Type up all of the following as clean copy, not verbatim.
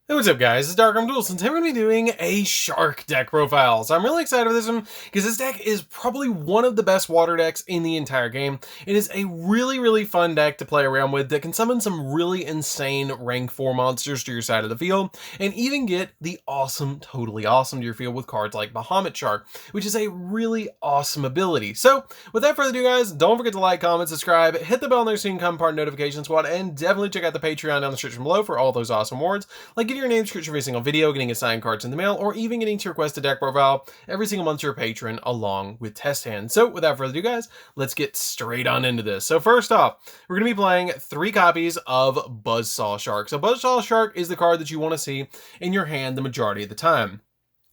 Hey, what's up guys, it's DarkArmedDuelist, and today we're going to be doing a Shark deck profile. So I'm really excited for this one, because this deck is probably one of the best water decks in the entire game. It is a really fun deck to play around with that can summon some really insane rank 4 monsters to your side of the field, and even get the totally awesome to your field with cards like Bahamut Shark, which is a really awesome ability. So without further ado guys, don't forget to like, comment, subscribe, hit the bell there so you can become part of the notification squad, and definitely check out the Patreon down in the description below for all those awesome awards, like getting your name description for every single video, getting assigned cards in the mail, or even getting to request a deck profile every single month to your patron along with test hands. So without further ado guys, let's get straight on into this. So first off, we're going to be playing 3 copies of Buzzsaw Shark. So Buzzsaw Shark is the card that you want to see in your hand the majority of the time.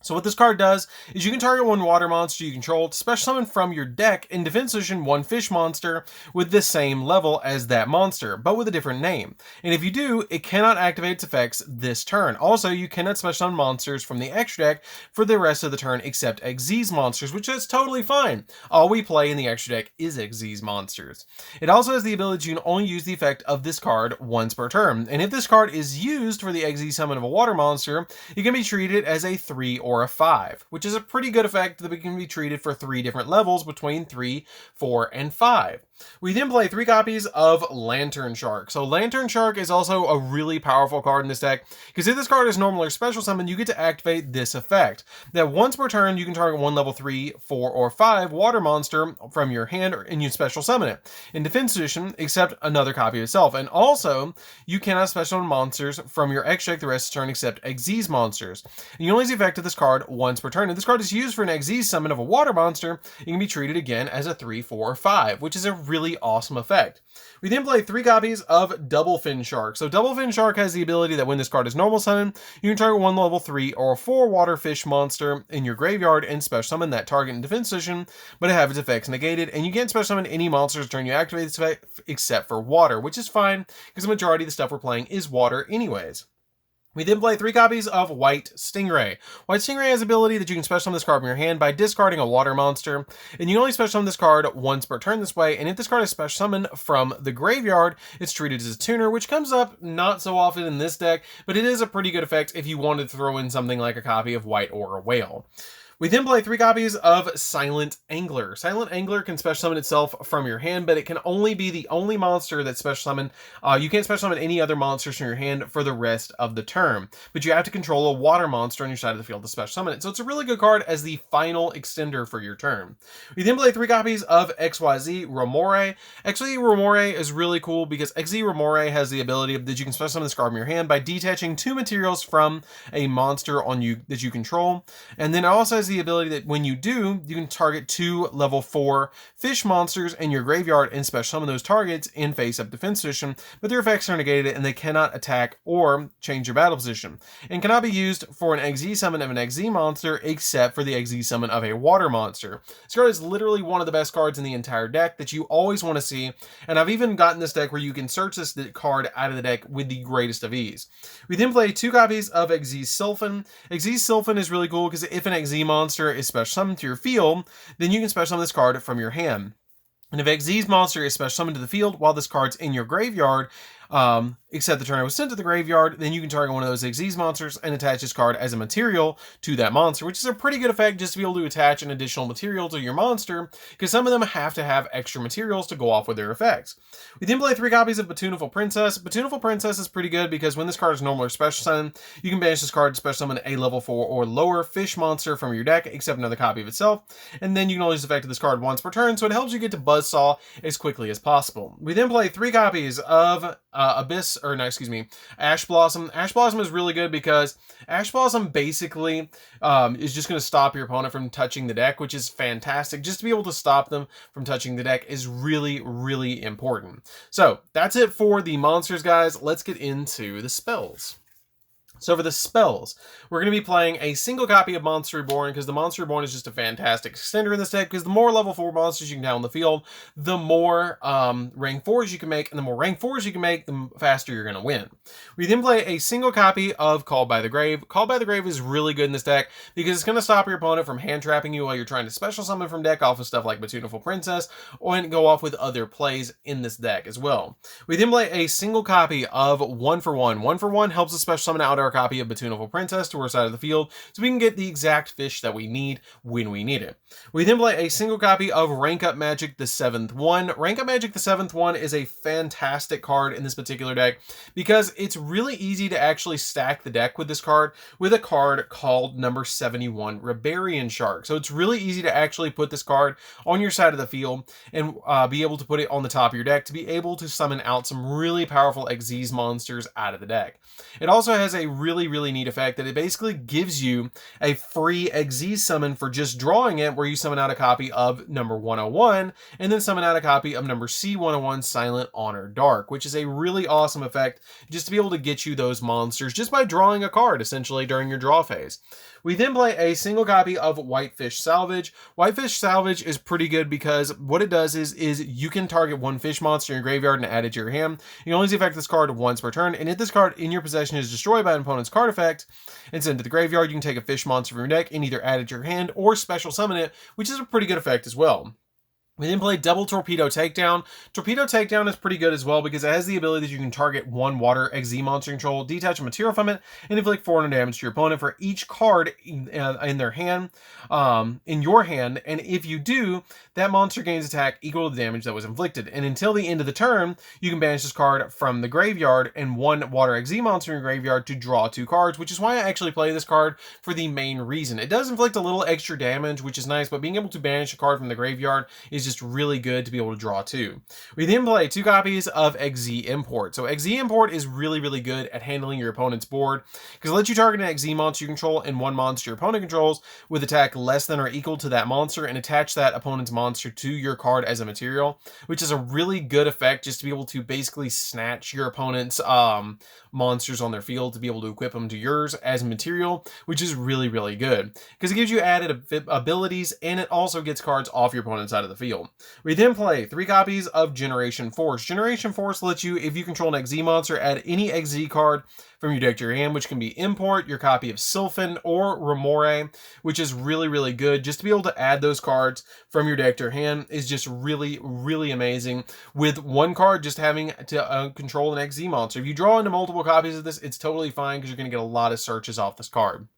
So what this card does is you can target one water monster you control to special summon from your deck in defense position one fish monster with the same level as that monster, but with a different name. And if you do, it cannot activate its effects this turn. Also, you cannot special summon monsters from the extra deck for the rest of the turn except Xyz monsters, which is totally fine. All we play in the extra deck is Xyz monsters. It also has the ability to only use the effect of this card once per turn. And if this card is used for the Xyz summon of a water monster, it can be treated as a 3 or a 5, which is a pretty good effect that can be treated for 3 different levels between 3, 4, and 5. We then play 3 copies of Lantern Shark. So Lantern Shark is also a really powerful card in this deck, because if this card is normal or special summon, you get to activate this effect. That once per turn, you can target one level 3, 4, or 5 water monster from your hand and you special summon it in defense position, except another copy of itself. And also, you cannot special summon monsters from your extra deck the rest of the turn except Xyz monsters. And you only use the effect of this card once per turn. If this card is used for an Xyz summon of a water monster, it can be treated again as a 3, 4, or 5, which is a really awesome effect. We then play 3 copies of Double Fin Shark. So Double Fin Shark has the ability that when this card is normal summon, you can target one level 3 or 4 water fish monster in your graveyard and special summon that target in defense position, but have its effects negated, and you can't special summon any monsters during you activate this effect except for water, which is fine because the majority of the stuff we're playing is water anyways. We then play 3 copies of White Stingray. White Stingray has the ability that you can special summon this card from your hand by discarding a water monster, and you can only special summon this card once per turn this way, and if this card is special summoned from the graveyard, it's treated as a tuner, which comes up not so often in this deck, but it is a pretty good effect if you wanted to throw in something like a copy of White or a Whale. We then play 3 copies of Silent Angler. Silent Angler can special summon itself from your hand, but it can only be the only monster that's special summoned. You can't special summon any other monsters from your hand for the rest of the turn, but you have to control a water monster on your side of the field to special summon it. So it's a really good card as the final extender for your turn. We then play 3 copies of XYZ Remore. XYZ Remore is really cool because XYZ Remore has the ability that you can special summon this card from your hand by detaching 2 materials from a monster on you that you control, and then it also has the ability that when you do, you can target 2 level 4 fish monsters in your graveyard and special summon those targets in face-up defense position, but their effects are negated and they cannot attack or change your battle position, and cannot be used for an Xyz summon of an Xyz monster except for the Xyz summon of a water monster. This card is literally one of the best cards in the entire deck that you always want to see, and I've even gotten this deck where you can search this card out of the deck with the greatest of ease. We then play 2 copies of Xyz Sylphin. Xyz Sylphin is really cool because if an Xyz monster is special summoned to your field, then you can special summon this card from your hand. And if Xyz monster is special summoned to the field while this card's in your graveyard, except the turn it was sent to the graveyard, then you can target one of those Xyz monsters and attach this card as a material to that monster, which is a pretty good effect just to be able to attach an additional material to your monster, because some of them have to have extra materials to go off with their effects. We then play 3 copies of Batuneful Princess. Batuneful Princess is pretty good because when this card is normal or special summon, you can banish this card to special summon a level 4 or lower fish monster from your deck, except another copy of itself, and then you can only use the effect of this card once per turn, so it helps you get to Buzzsaw as quickly as possible. We then play 3 copies of Ash Blossom. Ash Blossom is really good because Ash Blossom basically is just going to stop your opponent from touching the deck, which is fantastic. Just to be able to stop them from touching the deck is really important. So that's it for the monsters, guys. Let's get into the spells. So for the spells, we're going to be playing a single copy of Monster Reborn, because the Monster Reborn is just a fantastic extender in this deck, because the more level 4 monsters you can have on the field, the more rank 4s you can make, and the more rank 4s you can make, the faster you're going to win. We then play a single copy of Called by the Grave. Called by the Grave is really good in this deck, because it's going to stop your opponent from hand-trapping you while you're trying to special summon from deck off of stuff like Batuneful Princess, or go off with other plays in this deck as well. We then play a single copy of One for One. One for One helps us special summon out our copy of Bountiful Princess to our side of the field so we can get the exact fish that we need when we need it. We then play a single copy of Rank Up Magic the 7th One. Rank Up Magic the 7th One is a fantastic card in this particular deck because it's really easy to actually stack the deck with this card with a card called number 71 Barbarian Shark. So it's really easy to actually put this card on your side of the field and be able to put it on the top of your deck to be able to summon out some really powerful Xyz monsters out of the deck. It also has a really neat effect that it basically gives you a free Xyz summon for just drawing it, where you summon out a copy of number 101 and then summon out a copy of number C101 Silent Honor Dark, which is a really awesome effect just to be able to get you those monsters just by drawing a card essentially during your draw phase. We then play a single copy of Whitefish Salvage. Whitefish Salvage is pretty good because what it does is you can target one fish monster in your graveyard and add it to your hand. You can only affect this card once per turn, and if this card in your possession is destroyed by an opponent's card effect and sent to the graveyard, you can take a fish monster from your deck and either add it to your hand or special summon it, which is a pretty good effect as well. We then play double Torpedo Takedown. Torpedo Takedown is pretty good as well because it has the ability that you can target one water Xyz monster control, detach a material from it, and inflict 400 damage to your opponent for each card in their hand, in your hand. And if you do, that monster gains attack equal to the damage that was inflicted. And until the end of the turn, you can banish this card from the graveyard and one water Xyz monster in your graveyard to draw 2 cards, which is why I actually play this card for the main reason. It does inflict a little extra damage, which is nice, but being able to banish a card from the graveyard is just really good to be able to draw 2. We then play 2 copies of Xyz Import. So Xyz Import is really good at handling your opponent's board because it lets you target an Xyz monster you control and one monster your opponent controls with attack less than or equal to that monster and attach that opponent's monster to your card as a material, which is a really good effect just to be able to basically snatch your opponent's monsters on their field to be able to equip them to yours as material, which is really good because it gives you added abilities and it also gets cards off your opponent's side of the field. We then play 3 copies of Generation Force. Generation Force lets you, if you control an Xyz monster, add any Xyz card from your deck to your hand, which can be Import, your copy of Sylphin, or Remore, which is really good. Just to be able to add those cards from your deck to your hand is just really amazing. With one card just having to control an Xyz monster. If you draw into multiple copies of this, it's totally fine because you're going to get a lot of searches off this card.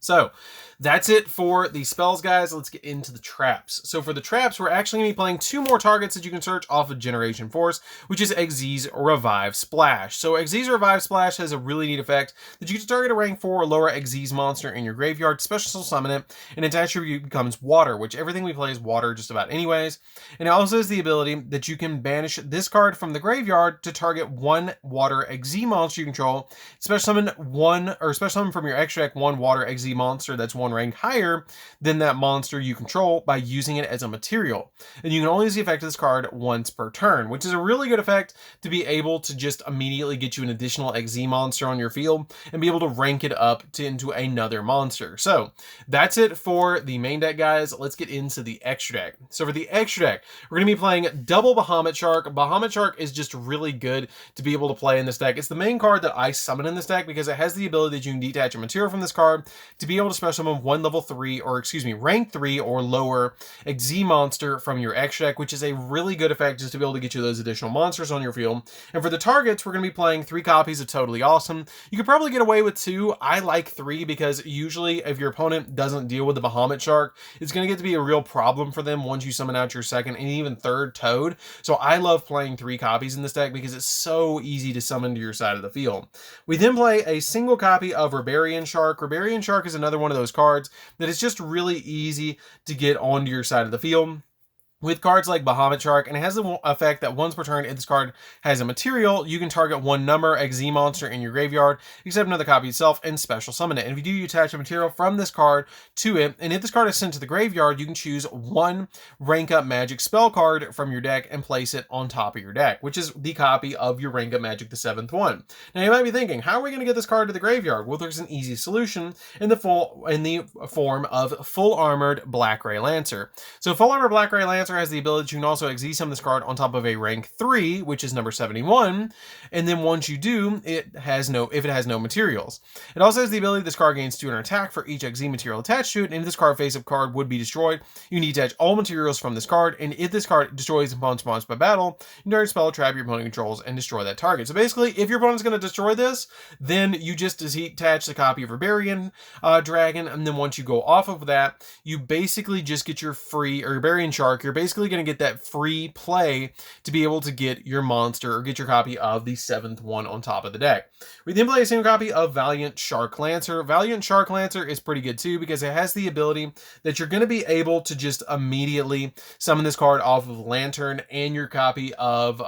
So that's it for the spells, guys. Let's get into the traps. So for the traps, we're actually going to be playing 2 more targets that you can search off of Generation Force, which is Xyz Revive Splash. So Xyz Revive Splash has a really neat effect that you can target a rank 4 or lower Xyz monster in your graveyard, special summon it, and its attribute becomes water, which everything we play is water just about anyways. And it also has the ability that you can banish this card from the graveyard to target one water Xyz monster you control, special summon from your extra deck one water Xyz monster that's 1 rank higher than that monster you control by using it as a material. And you can only use the effect of this card once per turn, which is a really good effect to be able to just immediately get you an additional Xyz monster on your field and be able to rank it up into another monster. So that's it for the main deck, guys. Let's get into the extra deck. So for the extra deck, we're going to be playing double Bahamut Shark. Bahamut Shark is just really good to be able to play in this deck. It's the main card that I summon in this deck because it has the ability that you can detach a material from this card to be able to special summon one rank 3 or lower Xyz monster from your extra deck, which is a really good effect just to be able to get you those additional monsters on your field. And for the targets, we're going to be playing 3 copies of Totally Awesome. You could probably get away with 2. I like 3 because usually if your opponent doesn't deal with the Bahamut Shark, it's going to get to be a real problem for them once you summon out your second and even third Toad. So I love playing 3 copies in this deck because it's so easy to summon to your side of the field. We then play a single copy of Barbarian Shark. Barbarian Shark is another one of those cards that is just really easy to get onto your side of the field with cards like Bahamut Shark, and it has the effect that once per turn, if this card has a material, you can target one number Xyz monster in your graveyard, except another copy itself, and special summon it. And if you do, you attach a material from this card to it, and if this card is sent to the graveyard, you can choose one Rank Up Magic spell card from your deck and place it on top of your deck, which is the copy of your Rank Up Magic the 7th One. Now you might be thinking, how are we going to get this card to the graveyard? Well, there's an easy solution in the form of Full Armored Black Ray Lancer. So Full Armored Black Ray Lancer Lancer has the ability that you can also exile summon this card on top of a rank 3, which is number 71, and then once you do, if it has no materials. It also has the ability this card gains 200 attack for each exile material attached to it, and if this card face-up card would be destroyed, you need to attach all materials from this card, and if this card destroys an opponent's monster by battle, you can spell trap your opponent controls and destroy that target. So basically, if your opponent's going to destroy this, then you just attach the copy of Barbarian Dragon, and then once you go off of that, you basically just get your free, or your Barbarian Shark, you're basically going to get that free play to be able to get your monster, or get your copy of the 7th one on top of the deck. We then play a single copy of Valiant Shark Lancer. Valiant Shark Lancer is pretty good too, because it has the ability that you're going to be able to just immediately summon this card off of Lantern and your copy of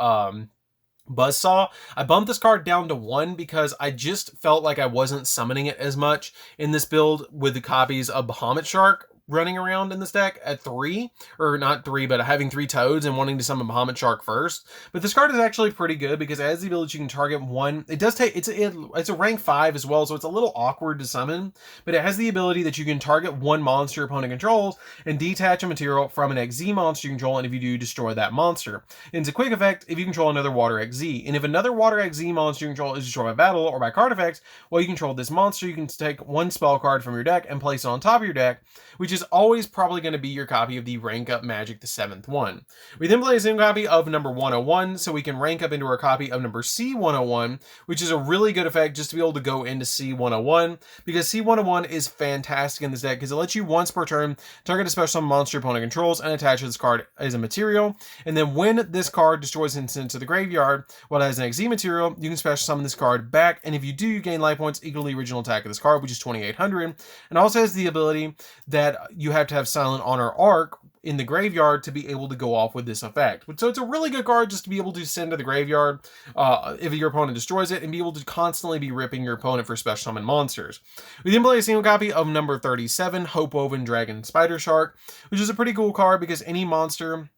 Buzzsaw. I bumped this card down to 1 because I just felt like I wasn't summoning it as much in this build with the copies of Bahamut Shark running around in this deck at 3, or not 3, but having 3 toads and wanting to summon Bahamut Shark first. But this card is actually pretty good because it has the ability you can target 1. It does take, it's a rank 5 as well, so it's a little awkward to summon, but it has the ability that you can target 1 monster your opponent controls and detach a material from an XZ monster you control, and if you do, destroy that monster. And it's a quick effect if you control another water XZ, and if another water XZ monster you control is destroyed by battle or by card effects, while you control this monster, you can take 1 spell card from your deck and place it on top of your deck, which is always probably going to be your copy of the rank up magic, the 7th one. We then play a single copy of number 101, so we can rank up into our copy of number C101, which is a really good effect just to be able to go into C101, because C101 is fantastic in this deck because it lets you once per turn target a special monster your opponent controls and attach this card as a material, and then when this card destroys and sent to the graveyard while it has an XZ material, you can special summon this card back, and if you do, you gain life points equal to the original attack of this card, which is 2800, and also has the ability that you have to have Silent Honor Arc in the graveyard to be able to go off with this effect. So it's a really good card just to be able to send to the graveyard if your opponent destroys it, and be able to constantly be ripping your opponent for special summon monsters. We then play a single copy of number 37, Hope Woven Dragon Spider Shark, which is a pretty cool card because any monster,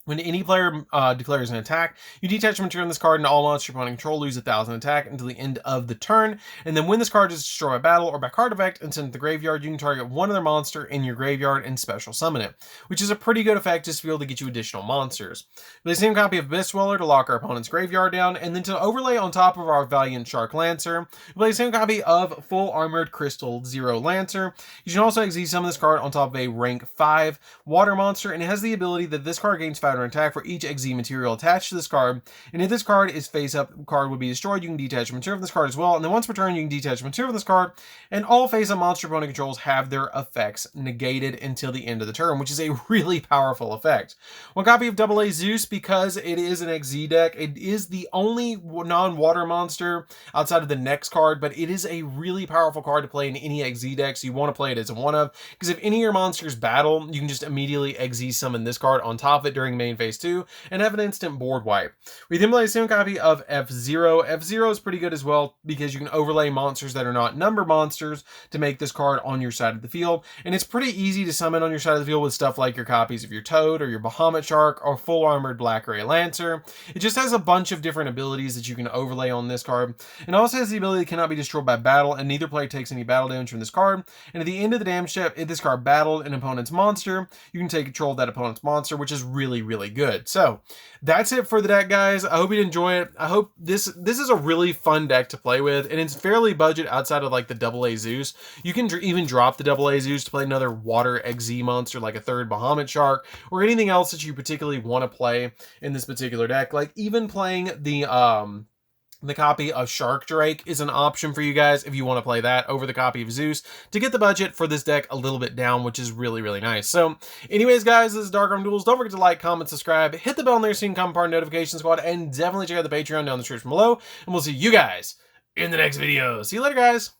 when any player declares an attack, you detach a material on this card, and all monsters your opponent control lose 1000 attack until the end of the turn. And then when this card is destroyed by battle or by card effect and sent to the graveyard, you can target one other monster in your graveyard and special summon it, which is a pretty good effect just to be able to get you additional monsters. We play the same copy of Abyss Dweller to lock our opponent's graveyard down, and then to overlay on top of our Valiant Shark Lancer, we play the same copy of Full Armored Crystal Zero Lancer. You can also exile summon this card on top of a rank 5 water monster, and it has the ability that this card gains 500 attack for each XZ material attached to this card, and if this card is face up, card would be destroyed, you can detach a material from this card as well, and then once per turn you can detach a material from this card, and all face up monster opponent controls have their effects negated until the end of the turn, which is a really powerful effect. One copy of AA Zeus, because it is an XZ deck, it is the only non-water monster outside of the next card, but it is a really powerful card to play in any XZ deck, so you want to play it as a one of, because if any of your monsters battle, you can just immediately XZ summon this card on top of it during main phase 2 and have an instant board wipe. We then play a single copy of F-Zero. F-Zero is pretty good as well because you can overlay monsters that are not number monsters to make this card on your side of the field, and it's pretty easy to summon on your side of the field with stuff like your copies of your Toad or your Bahamut Shark or Full Armored Black Ray Lancer. It just has a bunch of different abilities that you can overlay on this card, and also has the ability that cannot be destroyed by battle, and neither player takes any battle damage from this card, and at the end of the damage step, if this card battled an opponent's monster, you can take control of that opponent's monster, which is really, really good. So that's it for the deck, guys. I hope you enjoy it. I hope this is a really fun deck to play with, and it's fairly budget outside of like the AA Zeus. You can even drop the AA Zeus to play another water XZ monster like a third Bahamut Shark or anything else that you particularly want to play in this particular deck. Like even playing the copy of Shark Drake is an option for you guys if you want to play that over the copy of Zeus to get the budget for this deck a little bit down, which is really, really nice. So anyways, guys, this is DarkArmedDuelist. Don't forget to like, comment, subscribe, hit the bell on there so you can come part of the notification squad, and definitely check out the Patreon down in the description below, and we'll see you guys in the next video. See you later, guys.